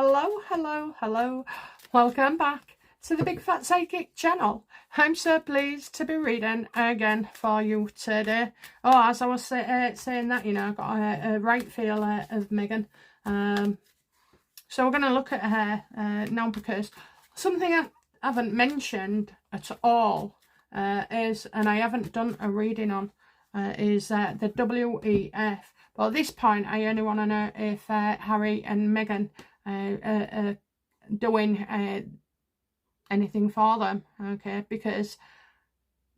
Hello. Welcome back to the Big Fat Psychic channel. I'm so pleased to be reading again for you today. Oh, as I was saying that, you know, I got a right feel of Meghan. So we're going to look at her now, because something I haven't mentioned at all is, and I haven't done a reading on, is the WEF. But at this point, I only want to know if Harry and Meghan are doing anything for them, okay? Because,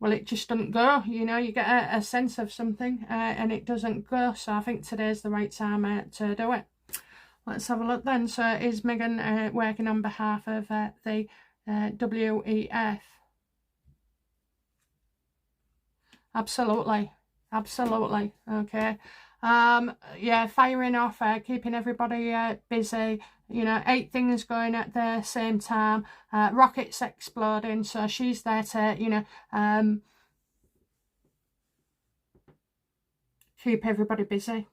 well, it just doesn't go, you know. You get a sense of something and it doesn't go. So I think today's the right time to do it. Let's have a look then. So is Meghan working on behalf of the WEF? Absolutely, okay. Yeah, firing off, keeping everybody busy, you know, 8 things going at the same time, rockets exploding, so she's there to, you know, keep everybody busy.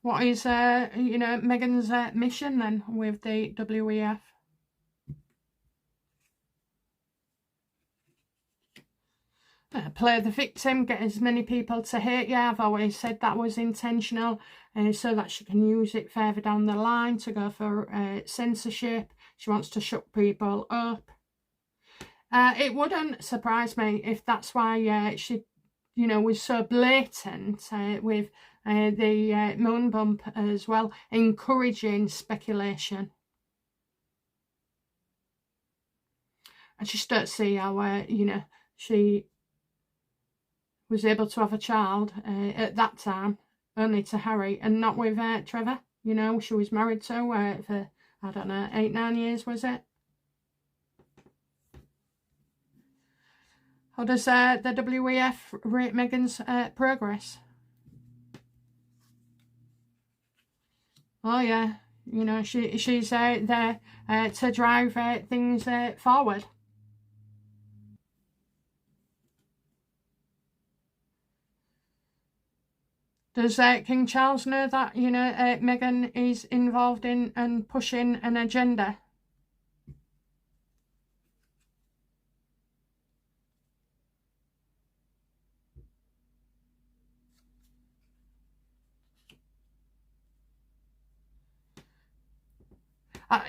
What is, you know, Meghan's mission then with the WEF? Play the victim, get as many people to hate you. I've always said that was intentional, so that she can use it further down the line to go for censorship. She wants to shut people up. It wouldn't surprise me if that's why she, you know, was so blatant with the moon bump as well, encouraging speculation. I just don't see how, you know, she was able to have a child at that time only to Harry and not with Trevor. You know, she was married to for, I don't know, 8-9 years, was it? How does the WEF rate Meghan's progress? Oh yeah, you know, she's there to drive things forward. Does King Charles know that, you know, Meghan is involved in and pushing an agenda?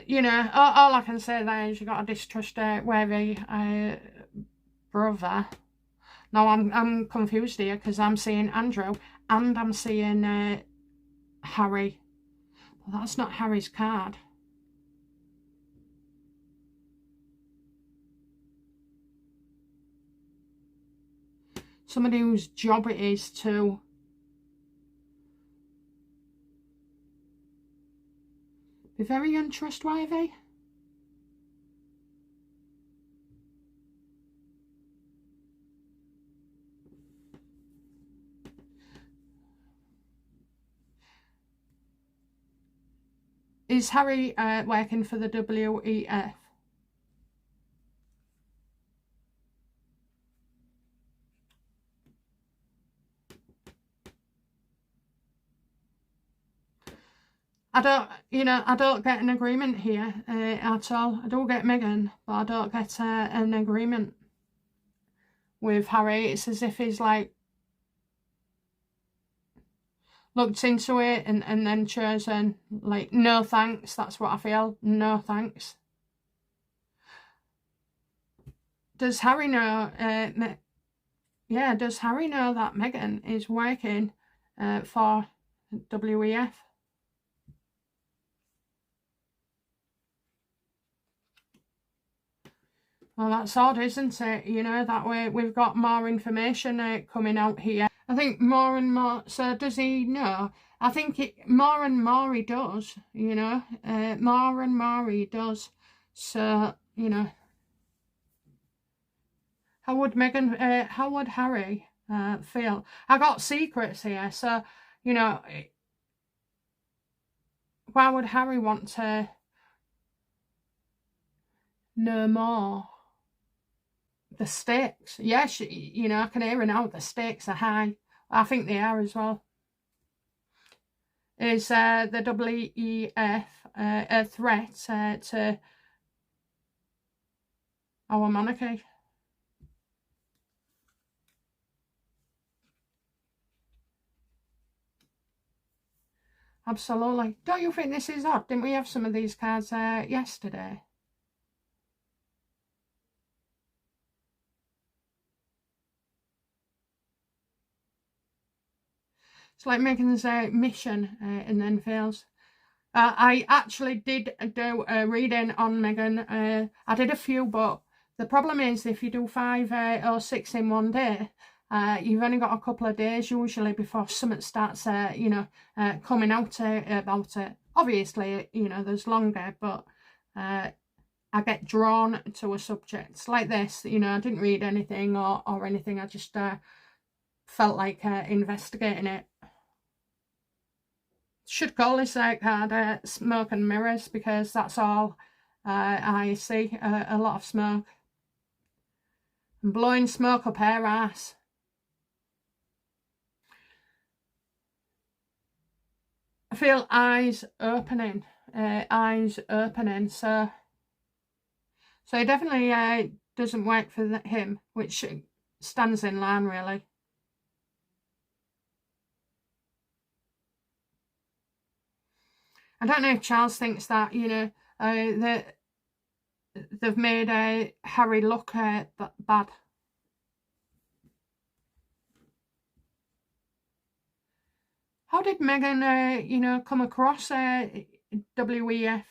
You know, all I can say there is you got to distrust wary brother. Now I'm confused here, because I'm seeing Andrew and I'm seeing Harry. Well, that's not Harry's card. Somebody whose job it is to be very untrustworthy. Is Harry working for the WEF? I don't, you know, I don't get an agreement here at all. I don't get Meghan, but I don't get an agreement with Harry. It's as if he's like looked into it and then chosen, like, no thanks. That's what I feel. No thanks. Does Harry know, yeah, does Harry know that Meghan is working for WEF? Well, that's odd, isn't it? You know, that way we've got more information coming out here. I think more and more. So does he know? I think more and more he does, you know. More and more he does. So, you know. How would Meghan, how would Harry feel? I got secrets here, so, you know, why would Harry want to know more? the stakes. Yeah, you know, I can hear it now. The stakes are high. I think they are as well. Is the WEF a threat to our monarchy? Absolutely. Don't you think this is odd? Didn't we have some of these cards yesterday? It's like Meghan's mission and then fails. I actually did do a reading on Meghan. I did a few, but the problem is if you do 5 or 6 in one day, you've only got a couple of days usually before something starts, you know, coming out about it. Obviously, you know, there's longer, but I get drawn to a subject like this. You know, I didn't read anything or anything. I just felt like investigating it. Should call this card Smoke and Mirrors, because that's all I see, a lot of smoke. And blowing smoke up her ass. I feel eyes opening, so it definitely doesn't work for him, which stands in line really. I don't know if Charles thinks that, you know, that they've made Harry look bad. How did Meghan, you know, come across WEF?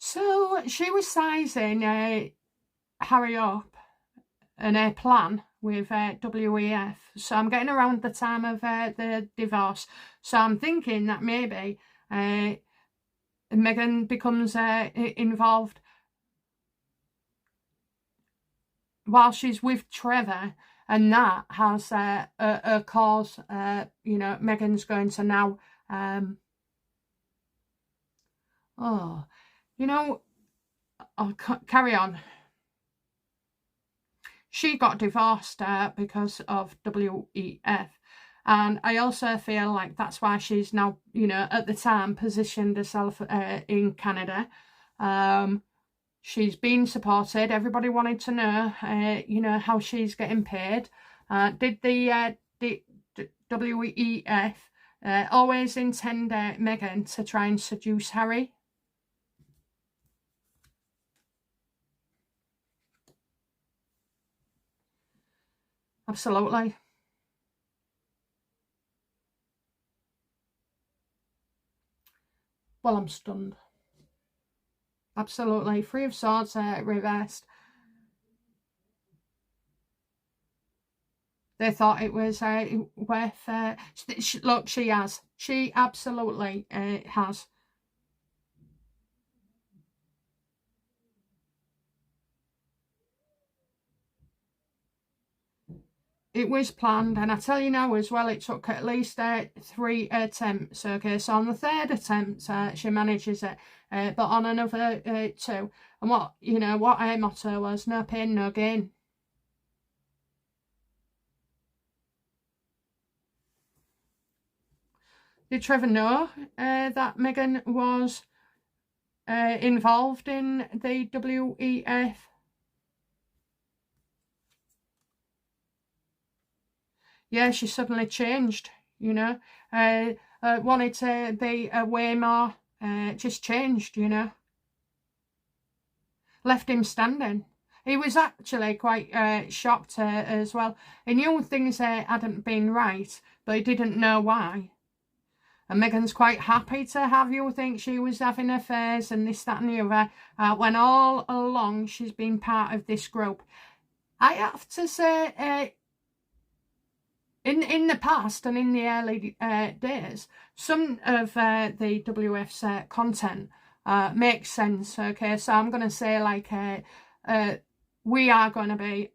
So she was sizing Harry up and a plan with WEF. So I'm getting around the time of the divorce. So I'm thinking that maybe Meghan becomes involved while she's with Trevor, and that has a cause. You know, Meghan's going to now. Oh, you know, I'll carry on. She got divorced because of WEF. And I also feel like that's why she's now, you know, at the time positioned herself in Canada. She's been supported. Everybody wanted to know, you know, how she's getting paid. Did the WEF always intend Meghan to try and seduce Harry? Absolutely. Well, I'm stunned. Absolutely. 3 of Swords reversed. They thought it was worth... look, she has. She absolutely has. It was planned, and I tell you now as well, it took at least 3 attempts. Okay, so on the 3rd attempt, she manages it, but on another 2. And what, you know, what her motto was, no pain, no gain. Did Trevor know that Meghan was involved in the WEF? Yeah, she suddenly changed, you know, wanted to be way more, just changed, you know. Left him standing. He was actually quite shocked as well. He knew things hadn't been right, but he didn't know why. And Meghan's quite happy to have you think she was having affairs and this, that and the other, when all along she's been part of this group. I have to say, in the past and in the early days, some of the WF's content makes sense, okay? So I'm going to say, like, we are going to be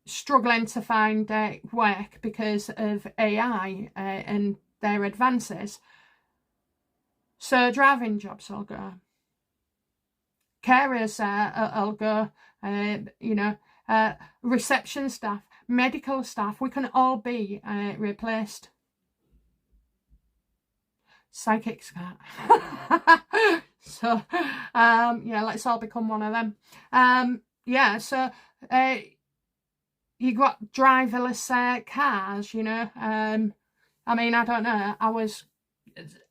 struggling to find work because of AI and their advances. So driving jobs will go. Carers will go. You know, reception staff, medical staff, we can all be replaced. Psychics can't. So, yeah, let's all become one of them. Yeah, so you got driverless cars, you know. I mean, I don't know.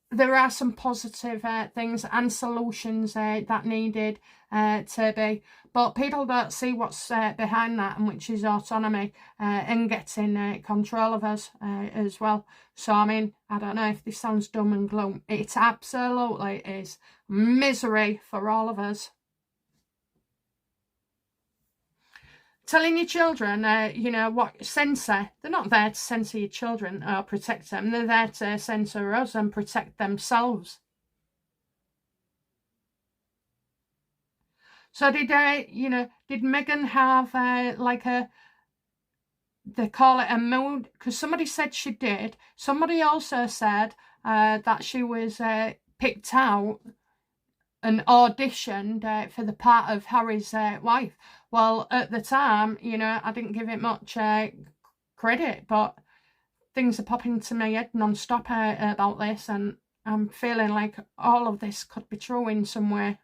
There are some positive things and solutions that needed to be, but people don't see what's behind that, and which is autonomy and getting control of us as well. So, I mean, I don't know if this sounds dumb and gloom. It absolutely is misery for all of us. Telling your children, you know, what censor. They're not there to censor your children or protect them. They're there to censor us and protect themselves. So did you know, did Meghan have like a, they call it a mood? Because somebody said she did. Somebody also said that she was picked out and auditioned for the part of Harry's wife. Well, at the time, you know, I didn't give it much credit, but things are popping into my head non-stop about this, and I'm feeling like all of this could be true in some way.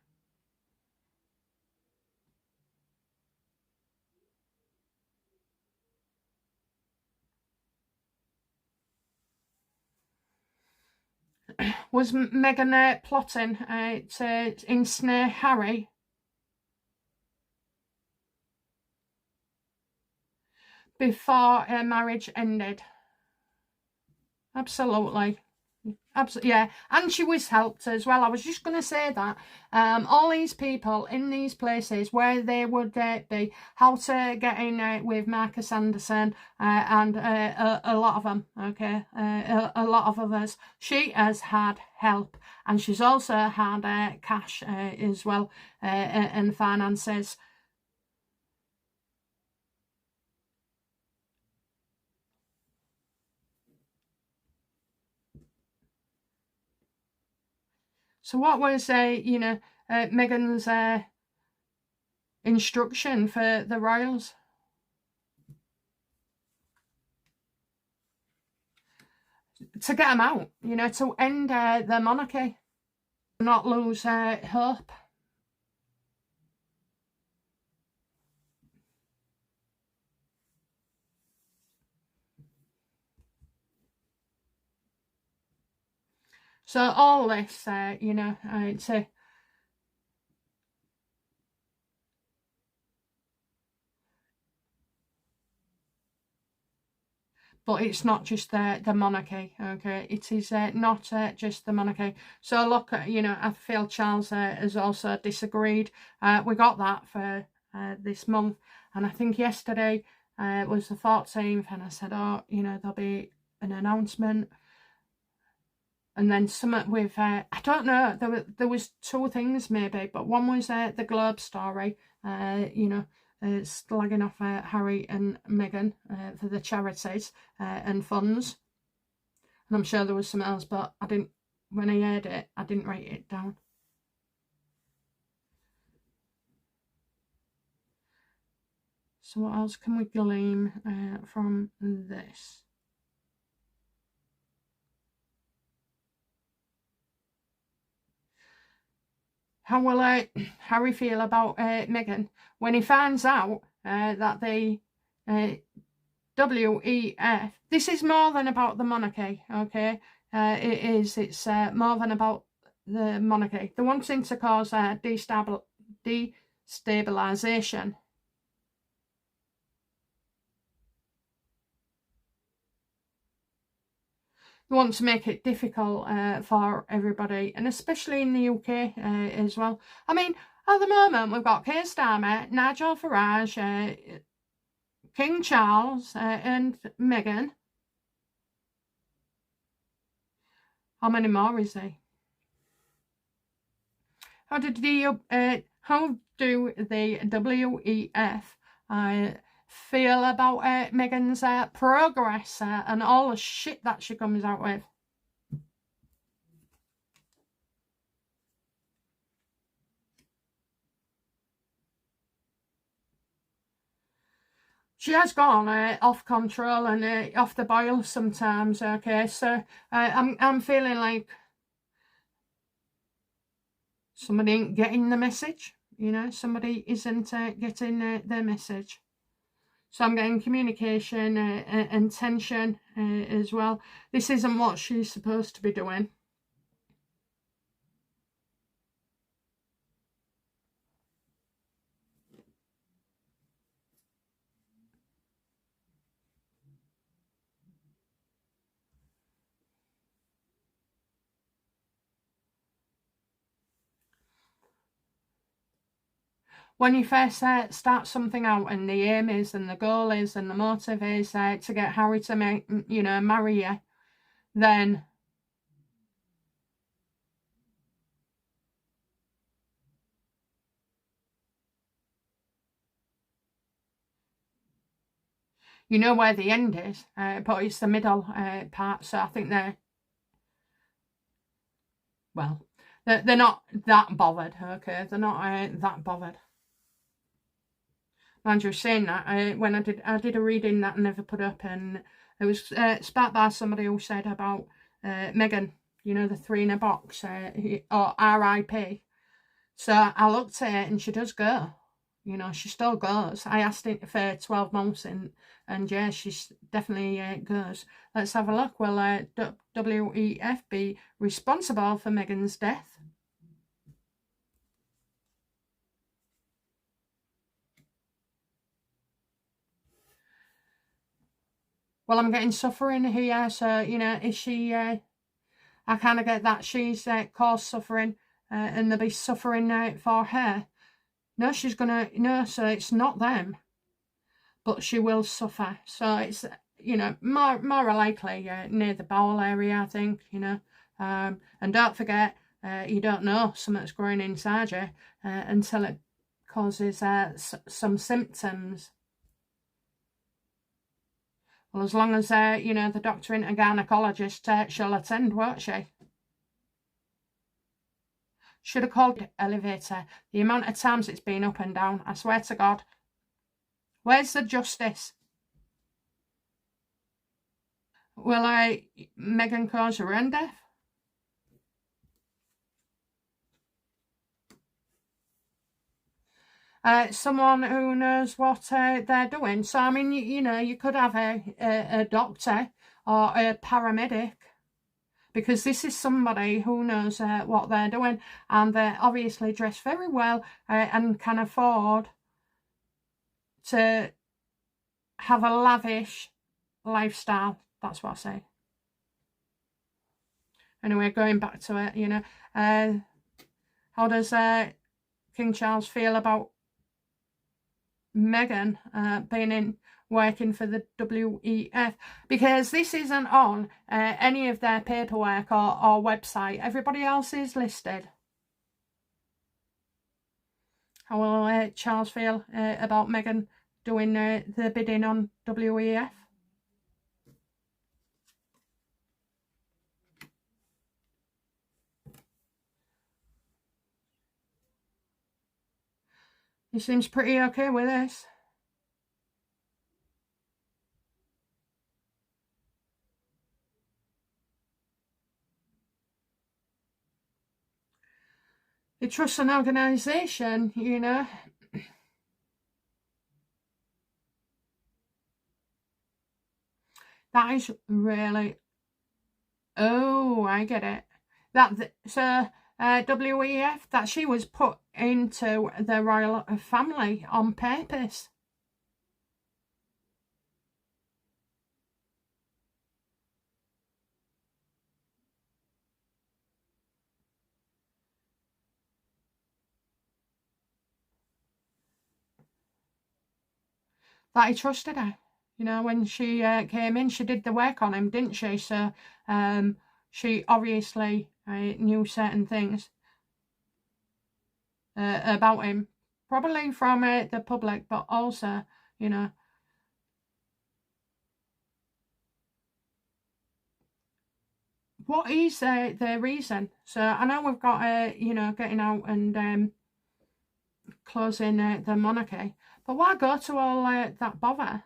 Was Meghan plotting to ensnare Harry? Before her marriage ended? Absolutely. Absolutely, yeah. And she was helped as well. I was just going to say that. All these people in these places where they would be, how to get in with Marcus Anderson and a lot of them, okay? A lot of others. She has had help. And she's also had cash as well and finances. So what was, you know, Meghan's instruction for the royals? To get them out, you know, to end the monarchy, not lose hope. So all this, you know, but it's not just the monarchy, okay? It is not just the monarchy. So look, you know, I feel Charles has also disagreed. We got that for this month, and I think yesterday was the 14th, and I said, oh, you know, there'll be an announcement. And then something with, I don't know, there was two things maybe, but one was the Globe story, you know, slagging off Harry and Meghan for the charities and funds. And I'm sure there was something else, but I didn't, when I heard it, I didn't write it down. So what else can we glean from this? How will Harry feel about Meghan when he finds out that the WEF, this is more than about the monarchy, okay? It's more than about the monarchy. They're wanting to cause destabilisation. They want to make it difficult for everybody, and especially in the UK as well. I mean, at the moment, we've got Keir Starmer, Nigel Farage, King Charles and Meghan. How many more is there? How do the WEF feel about Meghan's progress and all the shit that she comes out with. She has gone off control and off the boil sometimes. Okay, so I'm feeling like somebody ain't getting the message. You know, somebody isn't getting their message. So I'm getting communication and tension as well. This isn't what she's supposed to be doing. When you first start something out and the aim is and the goal is and the motive is to get Harry to marry you, then you know where the end is, but it's the middle part. So I think they're not that bothered. Okay, they're not that bothered. Andrew saying that when I did a reading that I never put up, and it was sparked by somebody who said about Meghan, you know, the 3 in a box or R.I.P. So I looked at it and she does go. You know, she still goes. I asked it for 12 months and yeah, she definitely goes. Let's have a look. Will WEF be responsible for Meghan's death? Well, I'm getting suffering here, so, you know, is she, I kind of get that she's caused suffering and there'll be suffering for her. No, she's gonna, no, so it's not them, but she will suffer. So it's, you know, more likely near the bowel area, I think, you know. And don't forget, you don't know something's growing inside you until it causes some symptoms. Well, as long as, you know, the doctor and a gynaecologist, she'll attend, won't she? Should have called elevator. The amount of times it's been up and down, I swear to God. Where's the justice? Will Meghan cause her own death? Someone who knows what they're doing. So, I mean, you know, you could have a doctor or a paramedic, because this is somebody who knows what they're doing, and they're obviously dressed very well and can afford to have a lavish lifestyle. That's what I say. Anyway, going back to it, you know, how does King Charles feel about Meghan being working for the WEF? Because this isn't on any of their paperwork or website. Everybody else is listed. How will Charles feel about Meghan doing the bidding on WEF? He seems pretty okay with this. He trusts an organisation, you know. That is really... Oh, I get it. So WEF, that she was put into the royal family on purpose. That he trusted her. You know, when she came in, she did the work on him, didn't she? So she obviously knew certain things about him, probably from the public, but also, you know, what is the reason? So I know we've got, you know, getting out and closing the monarchy, but why go to all that bother?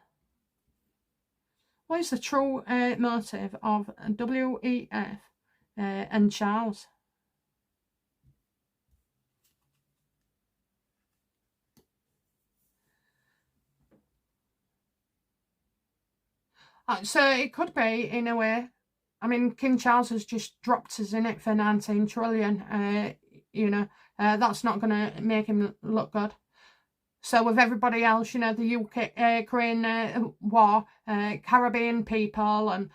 What is the true motive of WEF and Charles? So it could be, in a way. I mean, King Charles has just dropped us in it for 19 trillion. You know, that's not going to make him look good. So with everybody else, you know, the Ukraine war, Caribbean people and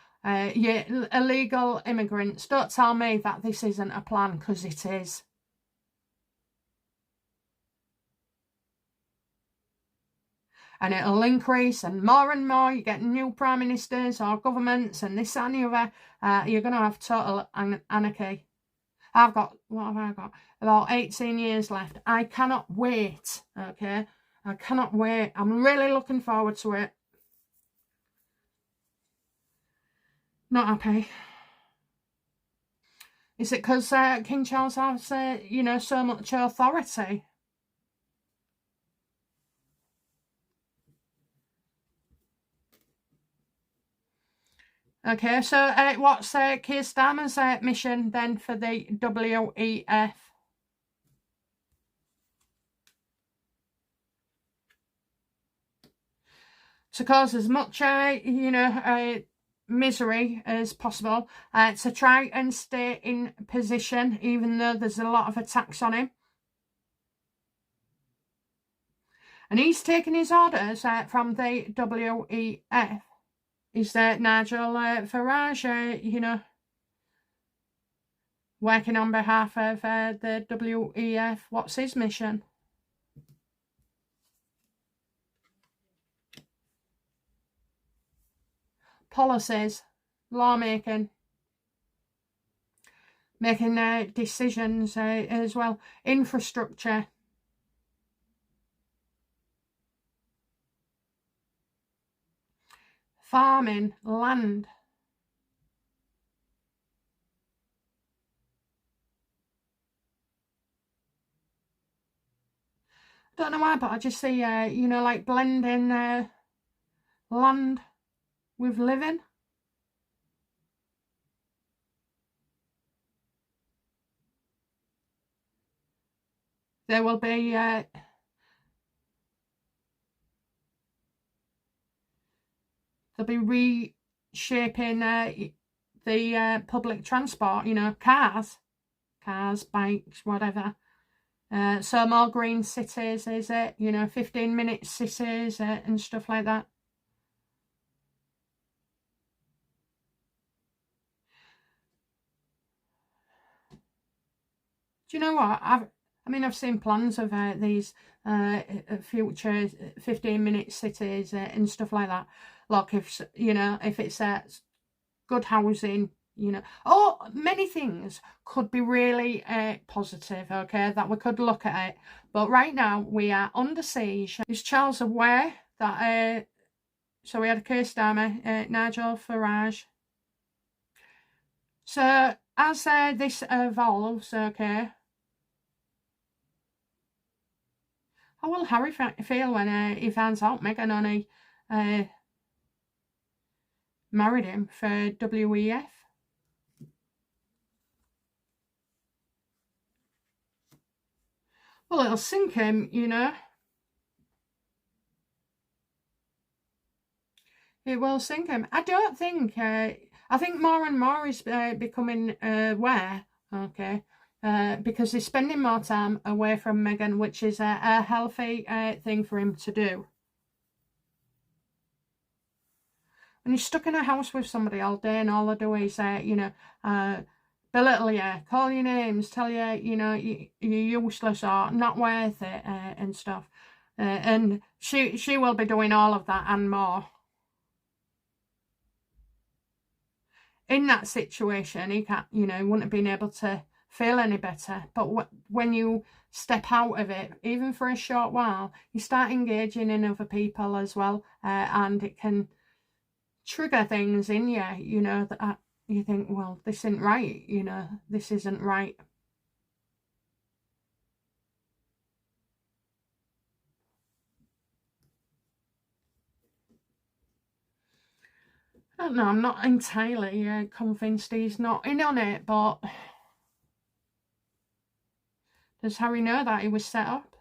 yeah, illegal immigrants, don't tell me that this isn't a plan, because it is. And it'll increase, and more you get new prime ministers or governments and this and the other, you're going to have total anarchy. I've got, what have I got? About 18 years left. I cannot wait, okay? I cannot wait. I'm really looking forward to it. Not happy. Is it because King Charles has, you know, so much authority? Okay, so what's Keir Starmer's mission then for the WEF? To cause as much, you know, misery as possible, to try and stay in position, even though there's a lot of attacks on him. And he's taking his orders from the WEF. Is that Nigel Farage, you know, working on behalf of the WEF? What's his mission? Policies, lawmaking, making decisions as well, infrastructure. Farming, land. I don't know why, but I just see, you know, like blending land with living. There will be they'll be reshaping the public transport, you know, cars, bikes, whatever. So more green cities, is it? You know, 15-minute cities and stuff like that. Do you know what? I've seen plans of these future 15-minute cities and stuff like that. Look, if, you know, if it's good housing, you know, many things could be really positive, okay, that we could look at it. But right now we are under siege. Is Charles aware that so we had a Keir Starmer, Nigel Farage. So as this evolves, okay, how will Harry feel when he finds out Meghan only married him for WEF? Well, it'll sink him, you know. It will sink him. I don't think, I think more and more is becoming aware, okay, because he's spending more time away from Meghan, which is a healthy thing for him to do. When you're stuck in a house with somebody all day and all they do is, you know, belittle you, call your names, tell you, you know, you're useless or not worth it and stuff. And she will be doing all of that and more. In that situation, he can't, you know, wouldn't have been able to feel any better. But when you step out of it, even for a short while, you start engaging in other people as well, and it can trigger things in you, you know, that you think, well, this isn't right, you know, this isn't right. I don't know, I'm not entirely convinced he's not in on it, but does Harry know that he was set up?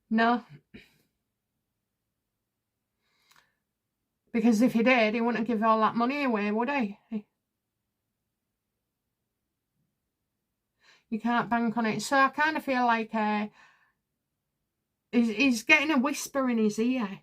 No. Because if he did, he wouldn't give all that money away, would he? You can't bank on it. So I kind of feel like he's getting a whisper in his ear.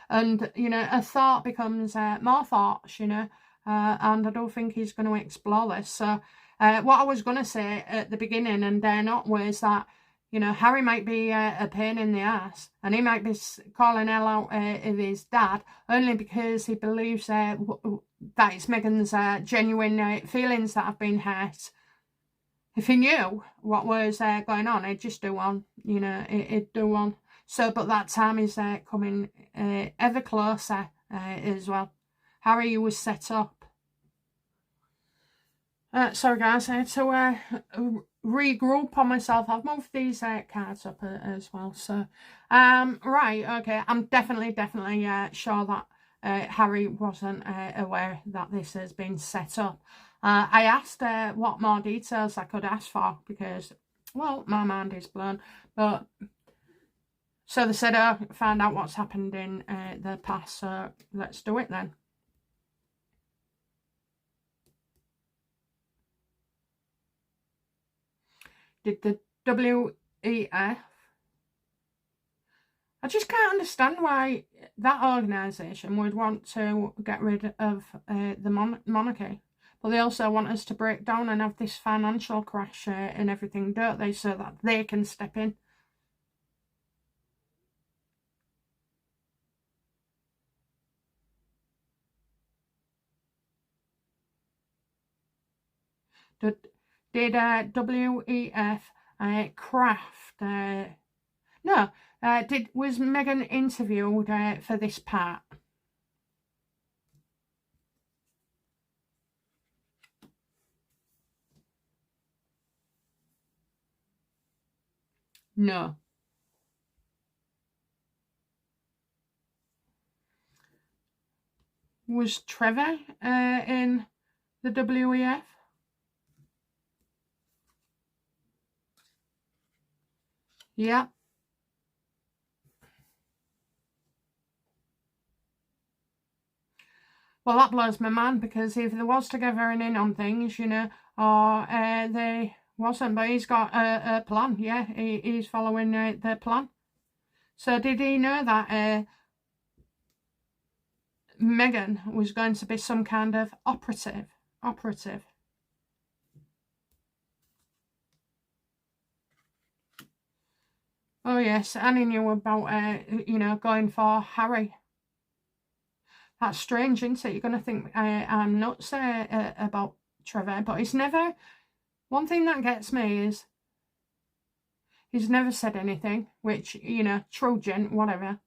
And, you know, a thought becomes more thoughts, you know. And I don't think he's going to explore this. So what I was going to say at the beginning and dare not was that, you know, Harry might be a pain in the ass, and he might be calling hell out of his dad only because he believes that it's Meghan's genuine feelings that have been hurt. If he knew what was going on, he'd just do one, you know, he'd do one. So, but that time is coming ever closer as well. Harry was set up. Sorry guys, I had to regroup on myself. I've moved these cards up as well. So, right, okay. I'm definitely sure that Harry wasn't aware that this has been set up. I asked what more details I could ask for because, well, my mind is blown. But so they said, find out what's happened in the past. So let's do it then. Did the WEF? I just can't understand why that organisation would want to get rid of the monarchy. But they also want us to break down and have this financial crash and everything, don't they? So that they can step in. Did WEF craft? No. Was Meghan interviewed for this part? No. Was Trevor in the WEF? Yeah. Well, that blows my mind because if there was together and in on things, you know, or they wasn't, but he's got a plan. Yeah, he's following the plan. So did he know that Meghan was going to be some kind of operative? Oh yes, and he knew about you know, going for Harry. That's strange, isn't it? You're going to think I'm nuts about Trevor, but he's never. One thing that gets me is he's never said anything, which, you know, Trojan, whatever.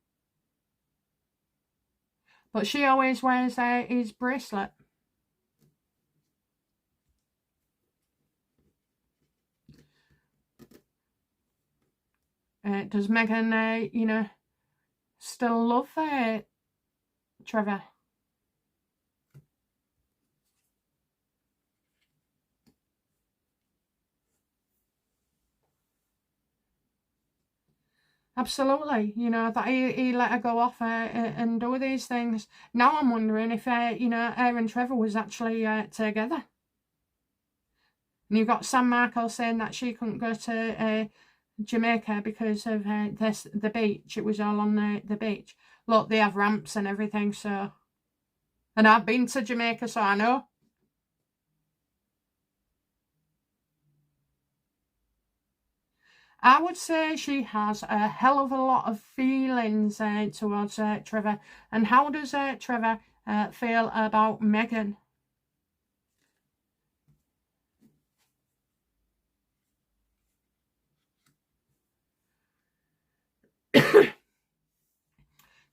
But she always wears his bracelet. Does Meghan, you know, still love Trevor? Absolutely, you know, that he let her go off and do these things. Now I'm wondering if, you know, her and Trevor was actually together. And you've got Sam Markle saying that she couldn't go to Jamaica because of the beach. It was all on the beach. Look, they have ramps and everything, so. And I've been to Jamaica, so I know. I would say she has a hell of a lot of feelings towards Trevor. And how does Trevor feel about Meghan?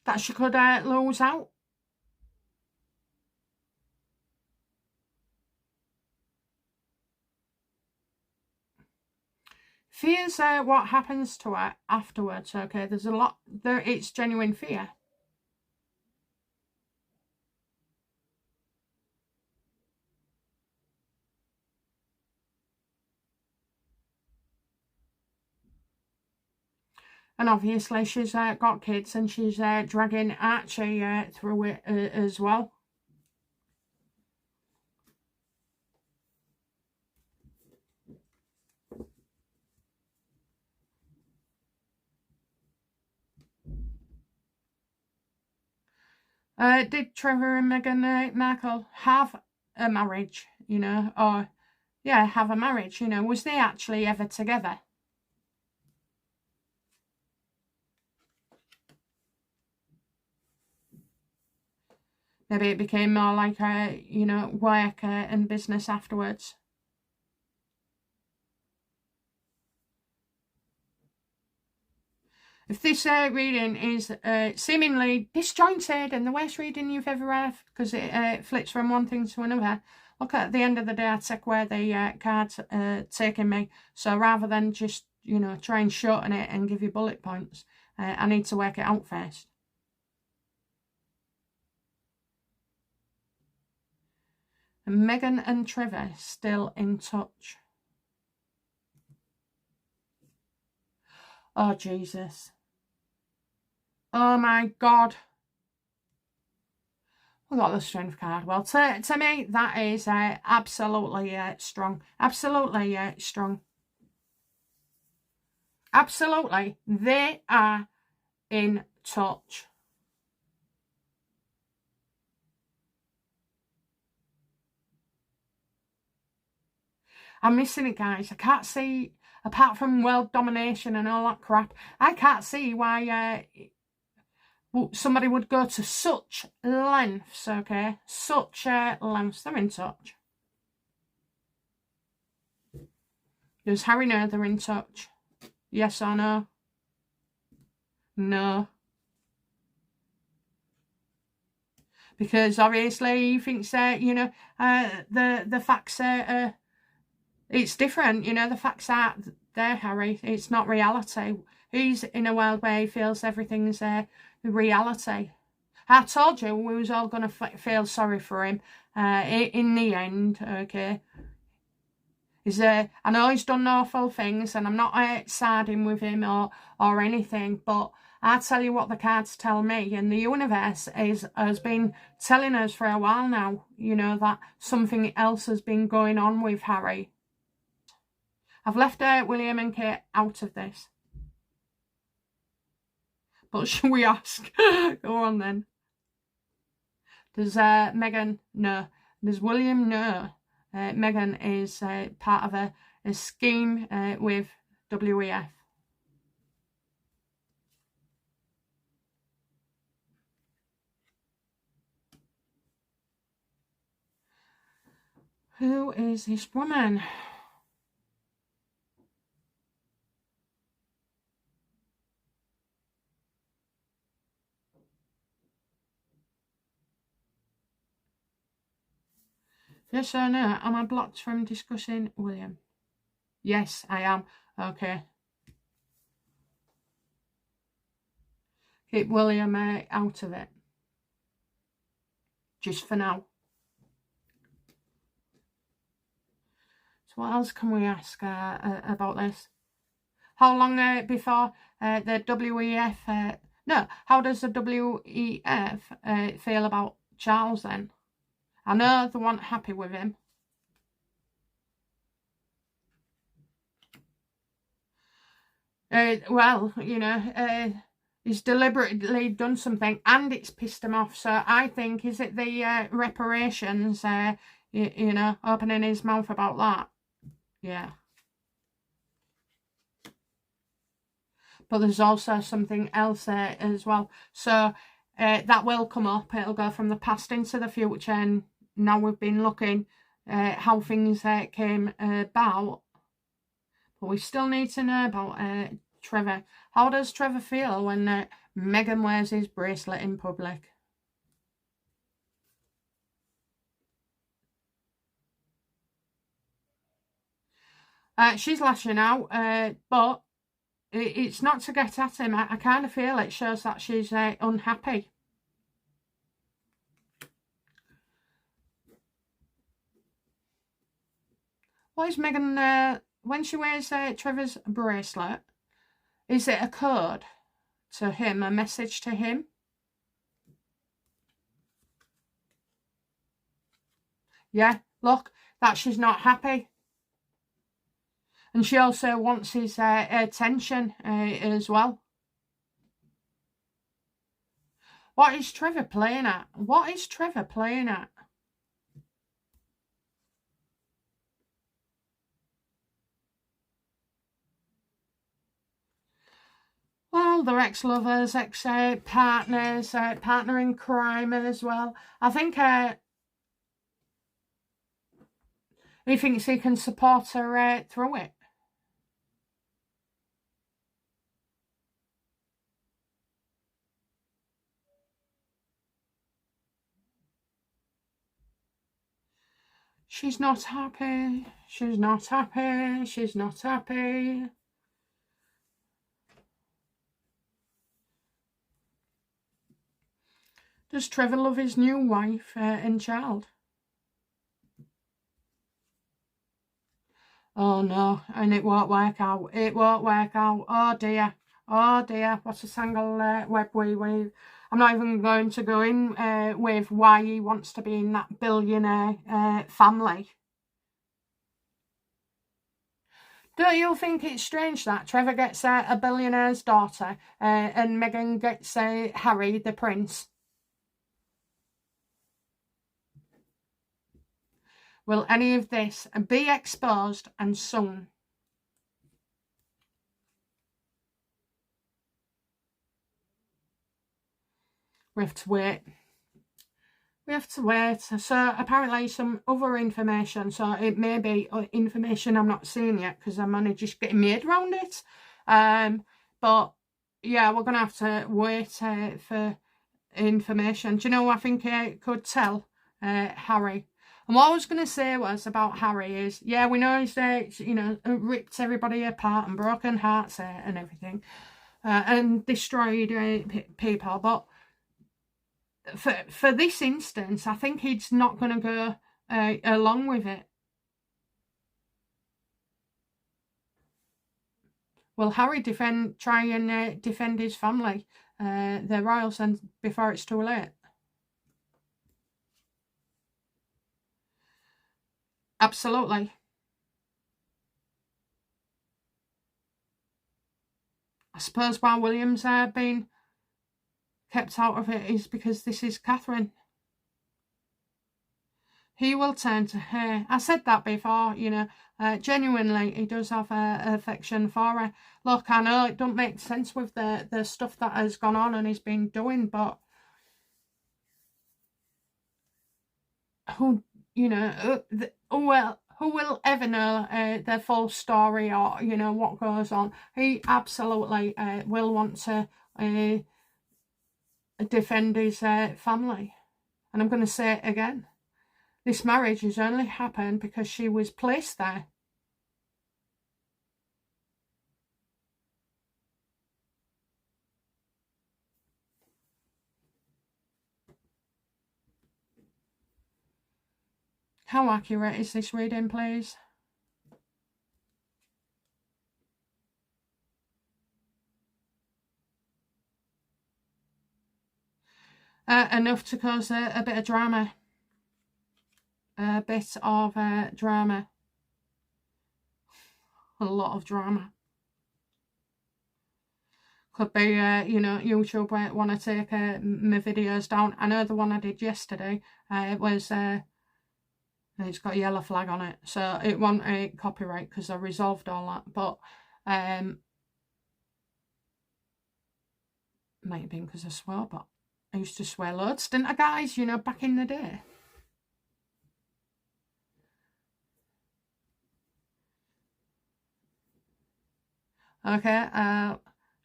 that she could lose out. Fear's what happens to her afterwards, okay? There's a lot there, it's genuine fear. And obviously she's got kids, and she's dragging Archie through it as well. Did Trevor and Meghan Markle have a marriage, you know, or, yeah, have a marriage, you know? Was they actually ever together? Maybe it became more like, you know, work and business afterwards. If this reading is seemingly disjointed and the worst reading you've ever had, because it flips from one thing to another, look, at the end of the day, I take where the cards are taking me. So rather than just, you know, try and shorten it and give you bullet points, I need to work it out first. And Meghan and Trevor still in touch. Oh, Jesus. Oh, my God. We got the strength card. Well, to me, that is absolutely strong. Absolutely strong. Absolutely. They are in touch. I'm missing it, guys. I can't see, apart from world domination and all that crap, I can't see why somebody would go to such lengths, okay? Such lengths. They're in touch. Does Harry know they're in touch? Yes or no? No. Because obviously he thinks you know, the facts are it's different, you know, the facts aren't there, Harry. It's not reality. He's in a world where he feels everything's reality. I told you we was all going to feel sorry for him in the end, okay? I know he's done awful things, and I'm not siding with him or anything, but I tell you what the cards tell me, and the universe has been telling us for a while now, you know, that something else has been going on with Harry. I've left William and Kate out of this. But should we ask? Go on then. Does Meghan know? Does William know Meghan is part of a scheme with WEF? Who is this woman? Yes or no? Am I blocked from discussing William? Yes, I am. Okay. Keep William out of it. Just for now. So what else can we ask about this? How long before the WEF... no, how does the WEF feel about Charles then? I know they weren't happy with him. Well, you know, he's deliberately done something and it's pissed him off. So I think, is it the reparations, you know, opening his mouth about that? Yeah. But there's also something else there as well. So that will come up. It'll go from the past into the future. And now we've been looking how things came about. But we still need to know about Trevor. How does Trevor feel when Meghan wears his bracelet in public. She's lashing out, but it's not to get at him. I kind of feel it shows that she's unhappy. What is Meghan, when she wears Trevor's bracelet, is it a code to him, a message to him? Yeah, look, that she's not happy. And she also wants his attention as well. What is Trevor playing at? What is Trevor playing at? Well, they're ex-lovers, ex-partners, partner in crime as well. I think he thinks he can support her through it. She's not happy. She's not happy. She's not happy. Does Trevor love his new wife and child? Oh no, and it won't work out. It won't work out. Oh dear. Oh dear. What a tangle web we weave. I'm not even going to go in with why he wants to be in that billionaire family. Don't you think it's strange that Trevor gets a billionaire's daughter and Meghan gets Harry, the prince? Will any of this be exposed and sung? We have to wait. We have to wait. So apparently some other information. So it may be information I'm not seeing yet because I'm only just getting made around it. But yeah, we're going to have to wait for information. Do you know what I think it could tell Harry? And what I was going to say was about Harry is, yeah, we know he's ripped everybody apart and broken hearts and everything, and destroyed people. But for this instance, I think he's not going to go along with it. Will Harry try and defend his family, the royals, and before it's too late? Absolutely. I suppose why William's been kept out of it is because this is Catherine. He will turn to her. I said that before, genuinely, he does have affection for her. Look, I know it don't make sense with the stuff that has gone on and he's been doing, but who will ever know their full story or, what goes on? He absolutely will want to defend his family. And I'm going to say it again. This marriage has only happened because she was placed there. How accurate is this reading, please? Enough to cause a bit of drama. A bit of drama. A lot of drama. Could be, YouTube want to take my videos down. I know the one I did yesterday, it was, it's got a yellow flag on it. So it wasn't a copyright because I resolved all that. But, might have been because I swore, but I used to swear loads, didn't I, guys? Back in the day. Okay,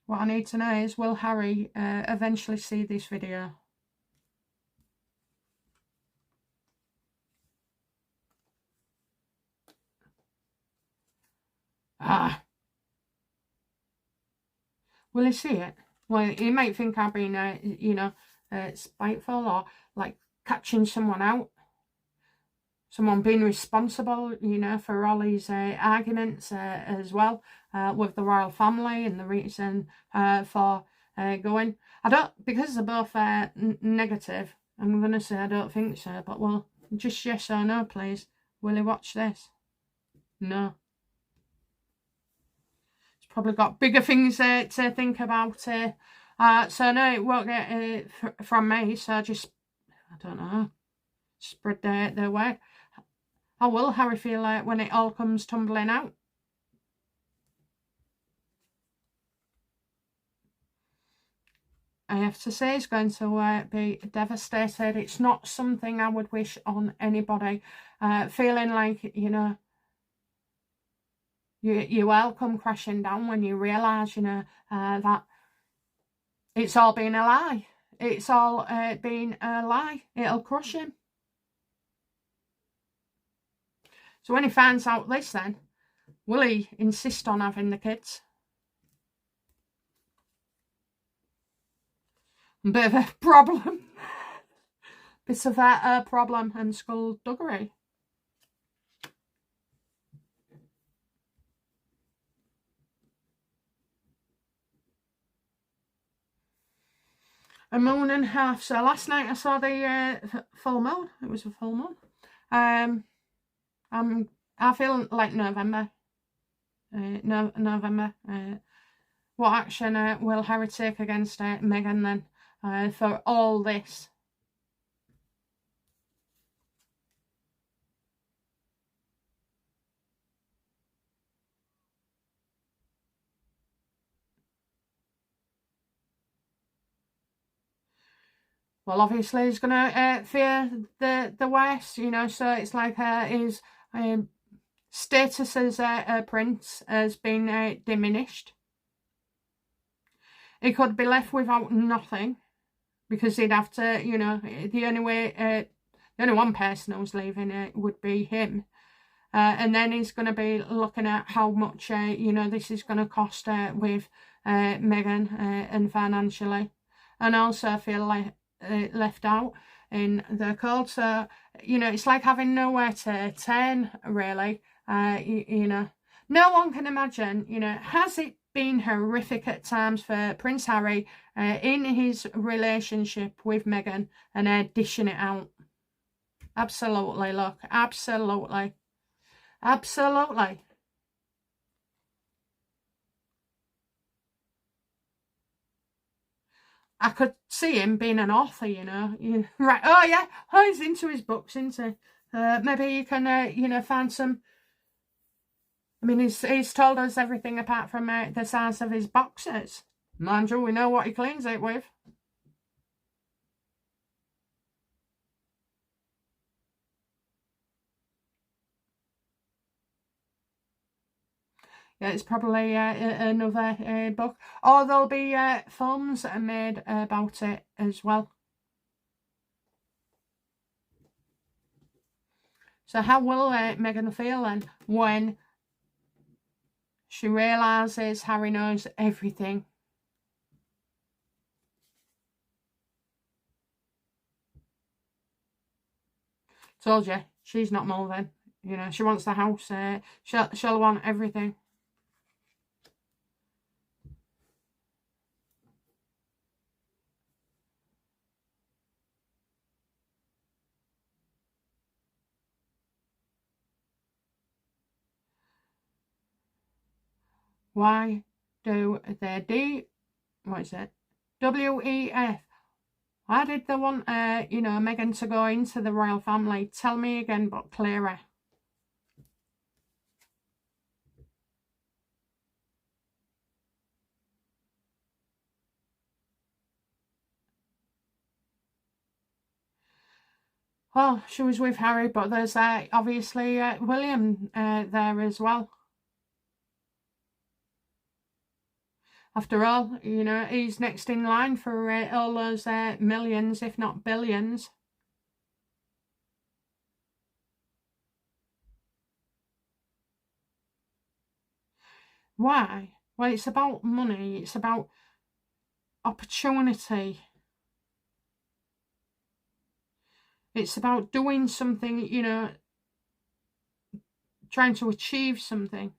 What I need to know is, will Harry eventually see this video? Ah. Will he see it? Well, he might think I've been, you know, spiteful, or like catching someone out. Someone being responsible, you know, for all these arguments as well with the royal family, and the reason for going. I don't, because they're both negative, I'm going to say I don't think so, but well, just yes or no, please. Will he watch this? No. He's probably got bigger things to think about. So no, it won't get from me, so just, I don't know, spread their way. How will Harry feel when it all comes tumbling out? I have to say, he's going to be devastated. It's not something I would wish on anybody. Feeling like, you know, you all come crashing down when you realise, you know, that it's all been a lie. It's all been a lie. It'll crush him. So when he finds out this, then, will he insist on having the kids? A bit of a problem. Bit of a problem and skullduggery. A moon and a half. So last night I saw the full moon. It was a full moon. I feel like November. November. What action will Harry take against Meghan then for all this? Well, obviously he's going to fear the West, you know, so it's like his status as a prince has been diminished. He could be left without nothing, because he'd have to, you know, the only one person who's leaving it would be him. And then he's going to be looking at how much, you know, this is going to cost with Meghan and financially. And also I feel like left out in the cold. So, you know, it's like having nowhere to turn, really. You know, no one can imagine, you know, has it been horrific at times for Prince Harry in his relationship with Meghan, and dishing it out? Absolutely, look, absolutely. Absolutely. I could see him being an author, you know. Right, oh yeah, oh, he's into his books, isn't he? Maybe you can, you know, find some. I mean, he's told us everything apart from the size of his boxes. Mind you, we know what he cleans it with. Yeah, it's probably another book. Or there'll be films made about it as well. So how will Meghan feel then when she realises Harry knows everything? Told you, she's not moving. You know, she wants the house. She'll want everything. Why do they what is it? WEF. Why did they want, you know, Meghan to go into the royal family? Tell me again, but clearer. Well, she was with Harry, but there's obviously William there as well. After all, you know, he's next in line for all those millions, if not billions. Why? Well, it's about money. It's about opportunity. It's about doing something, you know, trying to achieve something.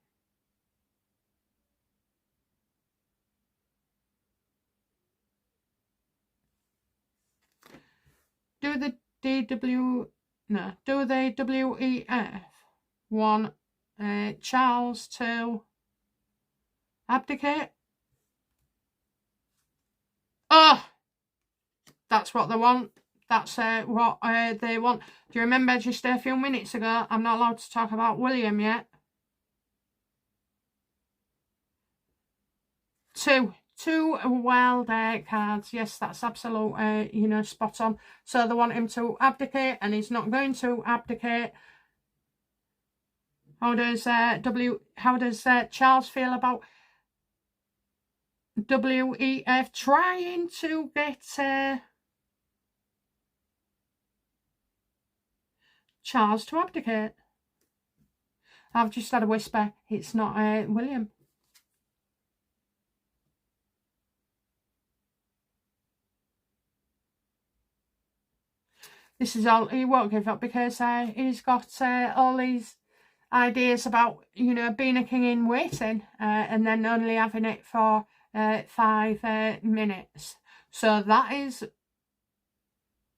Do the WEF want Charles to abdicate? Oh, that's what they want. That's what they want. Do you remember just a few minutes ago, I'm not allowed to talk about William yet? Two wild cards. Yes, that's absolute, you know, spot on. So they want him to abdicate, and he's not going to abdicate. How does Charles feel about WEF trying to get Charles to abdicate? I've just had a whisper. It's not William. This is all, he won't give up because he's got all these ideas about, you know, being a king in waiting and then only having it for 5 minutes. So that is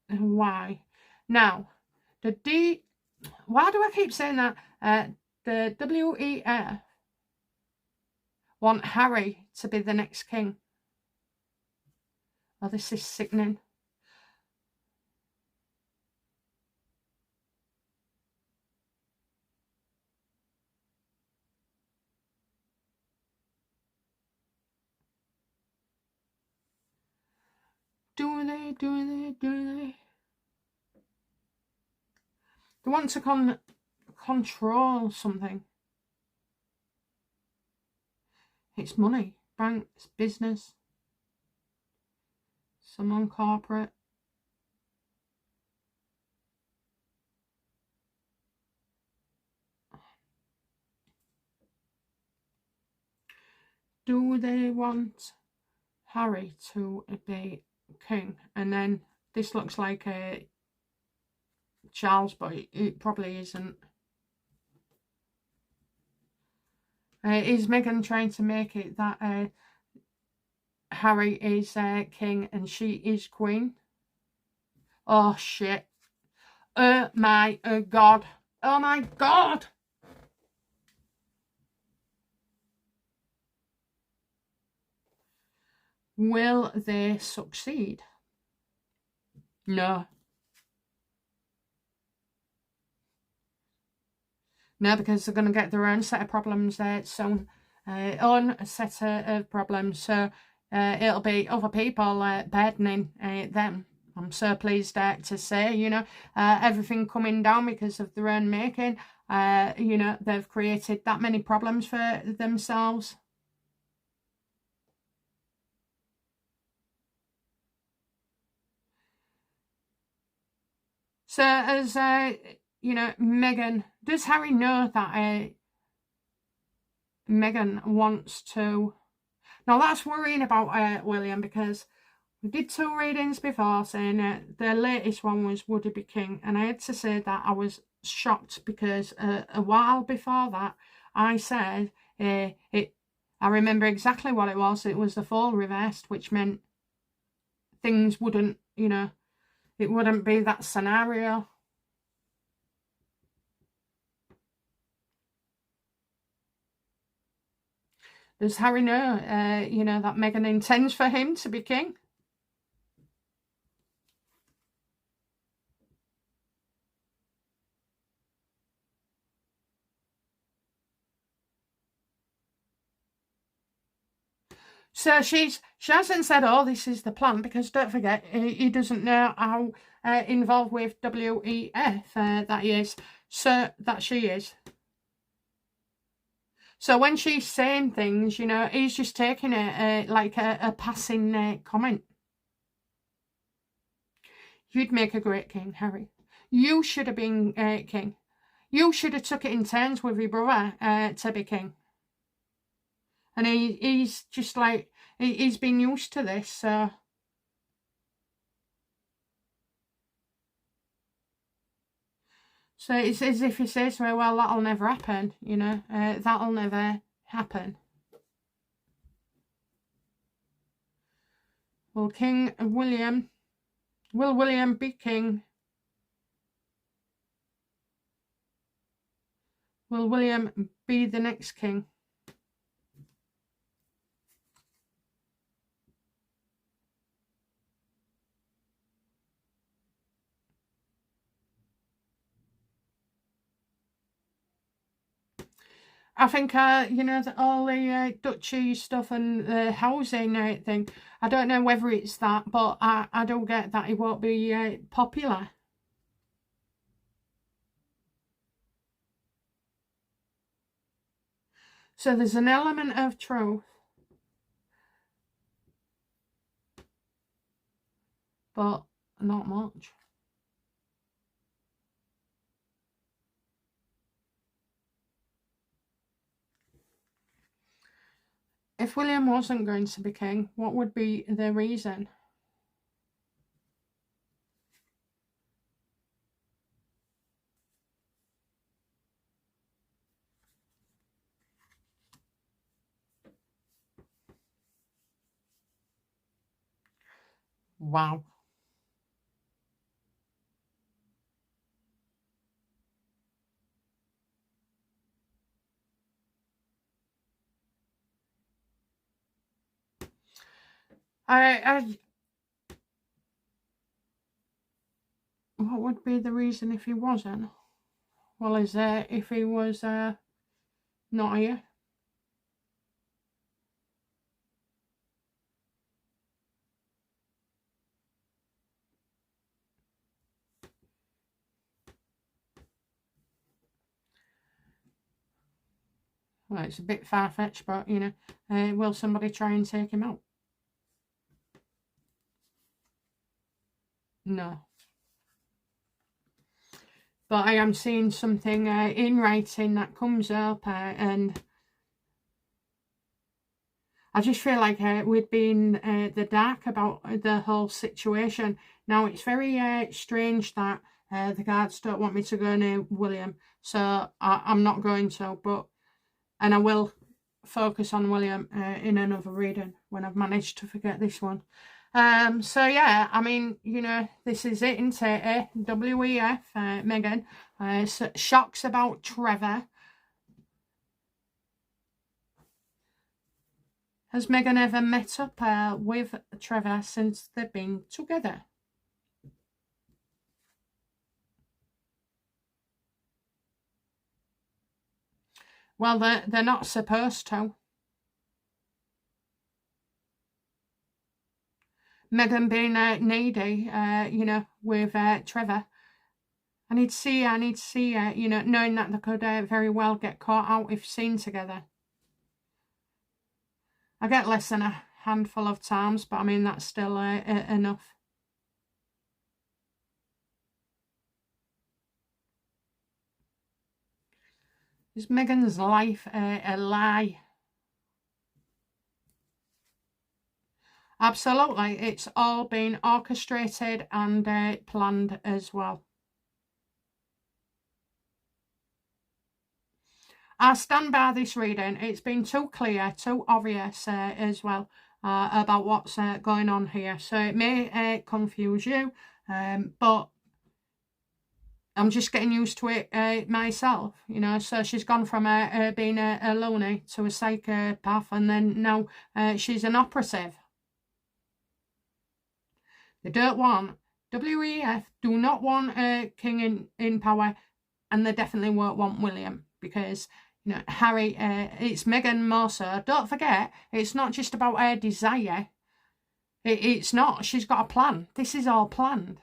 why. Now, why do I keep saying that? The WEF want Harry to be the next king. Oh, this is sickening. Do they? They want to control something. It's money, banks, business, someone corporate. Do they want Harry to be king? And then this looks like a Charles, but it probably isn't. Is Meghan trying to make it that Harry is king and she is queen? Oh shit. Oh my god. Oh my god. Will they succeed? No. No, because they're going to get their own set of problems soon. Own set of problems. So it'll be other people burdening them. I'm so pleased to say, you know, everything coming down because of their own making. You know, they've created that many problems for themselves. So as, you know, Meghan, does Harry know that Meghan wants to... Now that's worrying about William, because we did 2 readings before saying the latest one was would he be king, and I had to say that I was shocked because a while before that I said I remember exactly what it was. It was the fall reversed, which meant things wouldn't, you know, it wouldn't be that scenario. Does Harry know, you know, that Meghan intends for him to be king? So she hasn't said, oh, this is the plan, because don't forget, he doesn't know how involved with WEF that he is. So that she is. So when she's saying things, you know, he's just taking it like a passing comment. You'd make a great king, Harry. You should have been king. You should have took it in turns with your brother to be king. And he's just like, he's been used to this, so... So it's as if he says to her, well, that'll never happen, you know, that'll never happen. Will William be king? Will William be the next king? I think, you know, all the duchy stuff and the housing thing, I don't know whether it's that, but I don't get that it won't be popular. So there's an element of truth, but not much. If William wasn't going to be king, what would be the reason? Wow. What would be the reason if he wasn't? Well, is if he was not here? Well, it's a bit far-fetched, but, you know, will somebody try and take him out? No. But I am seeing something in writing that comes up, and I just feel like we'd been the dark about the whole situation. Now, it's very strange that the guards don't want me to go near William, so I'm not going to, and I will focus on William in another reading when I've managed to forget this one. So yeah, I mean, you know, this is it, isn't it? WEF, Meghan, shocks about Trevor. Has Meghan ever met up with Trevor since they've been together? Well, they're not supposed to. Meghan being needy, you know, with Trevor. I need to see her, you know, knowing that they could very well get caught out if seen together. I get less than a handful of times, but I mean, that's still enough. Is Meghan's life a lie? Absolutely, it's all been orchestrated and planned as well. I stand by this reading. It's been too clear, too obvious as well about what's going on here. So it may confuse you, but I'm just getting used to it myself, you know. So she's gone from being a loner to a psychopath, and then now she's an operative. They don't want, WEF do not want a king in power, and they definitely won't want William, because, you know, Harry, it's Meghan more so. Don't forget, it's not just about her desire. It's not. She's got a plan. This is all planned.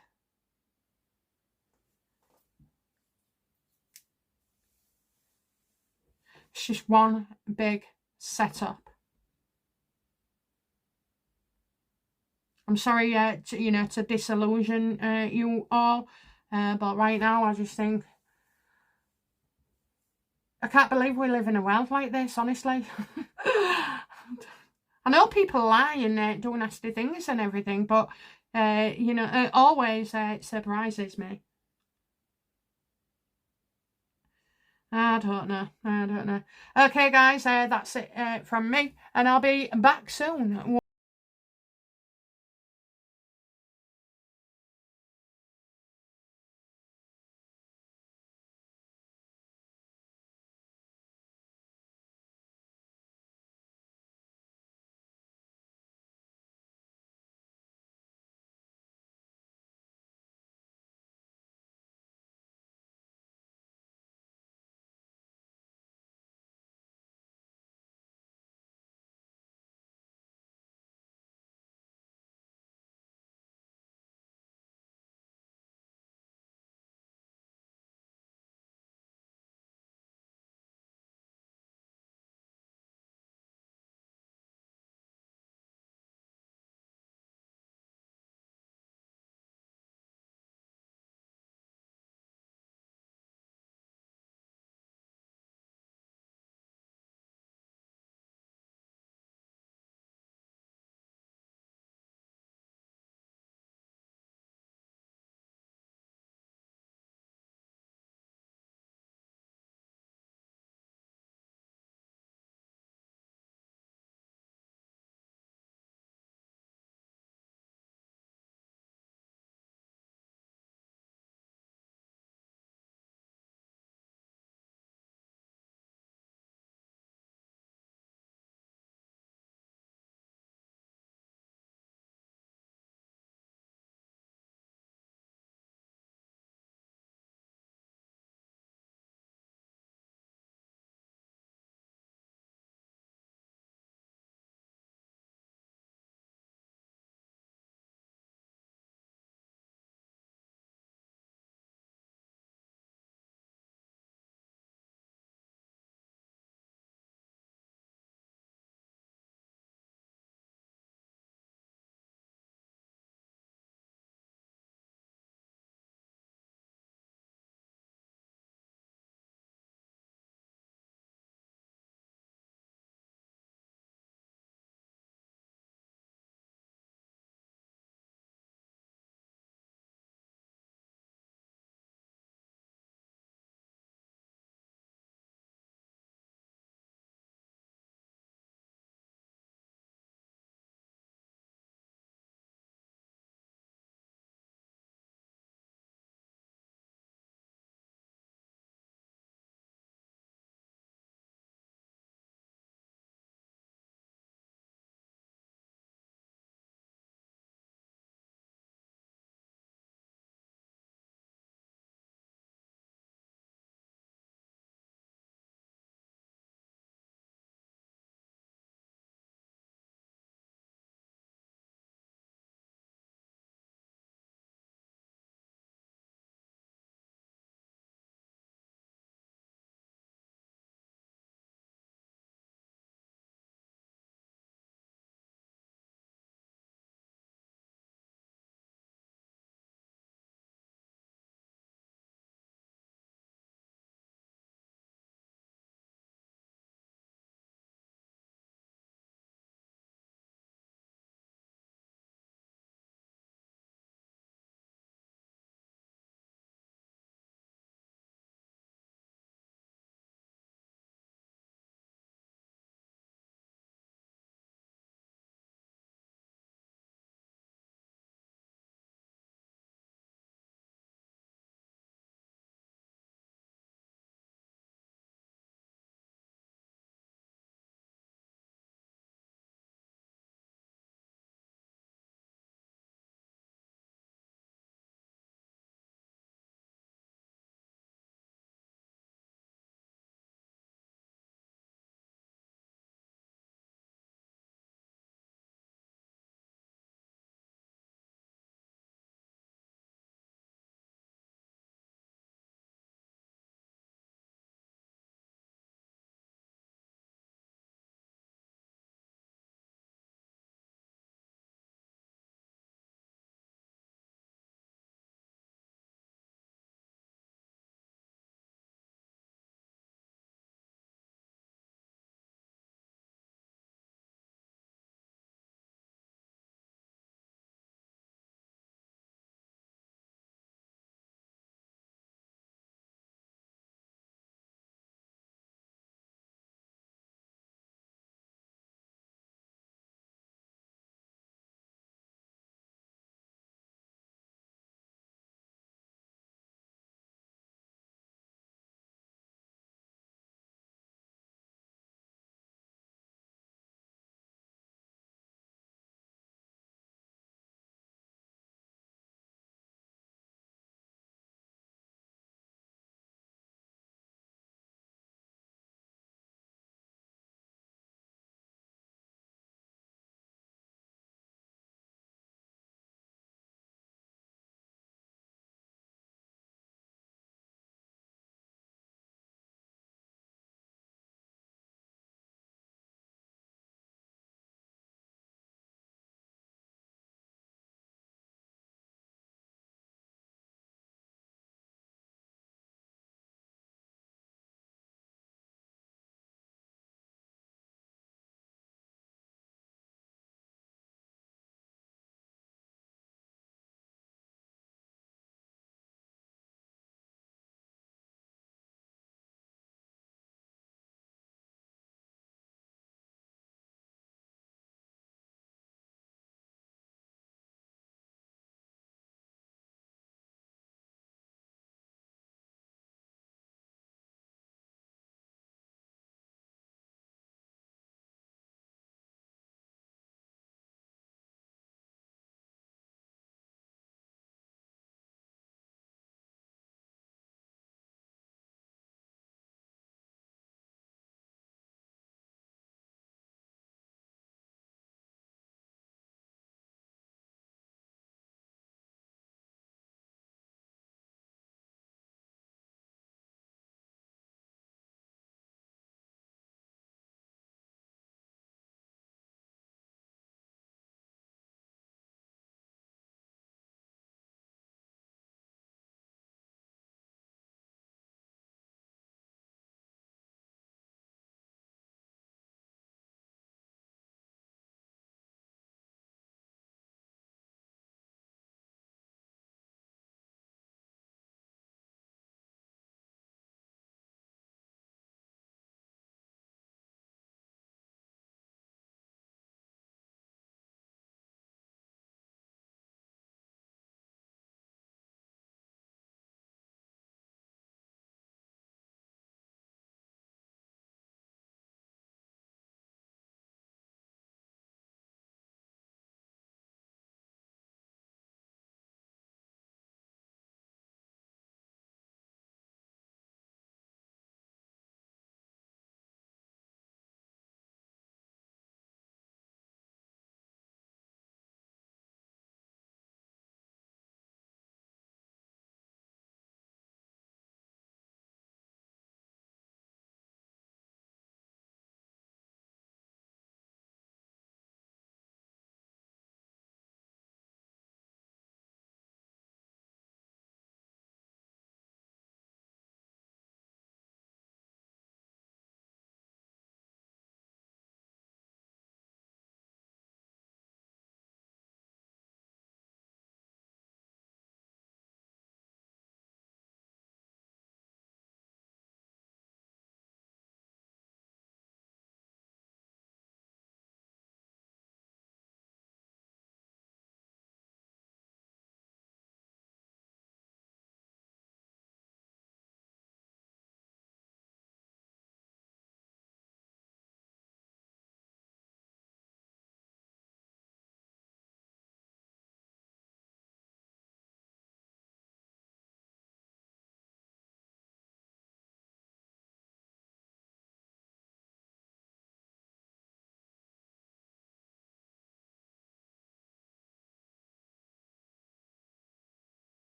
It's just one big setup. I'm sorry, to disillusion you all, but right now I just think I can't believe we live in a world like this, honestly. I know people lie and do nasty things and everything, but it always surprises me. I don't know. Okay, guys, that's it from me, and I'll be back soon.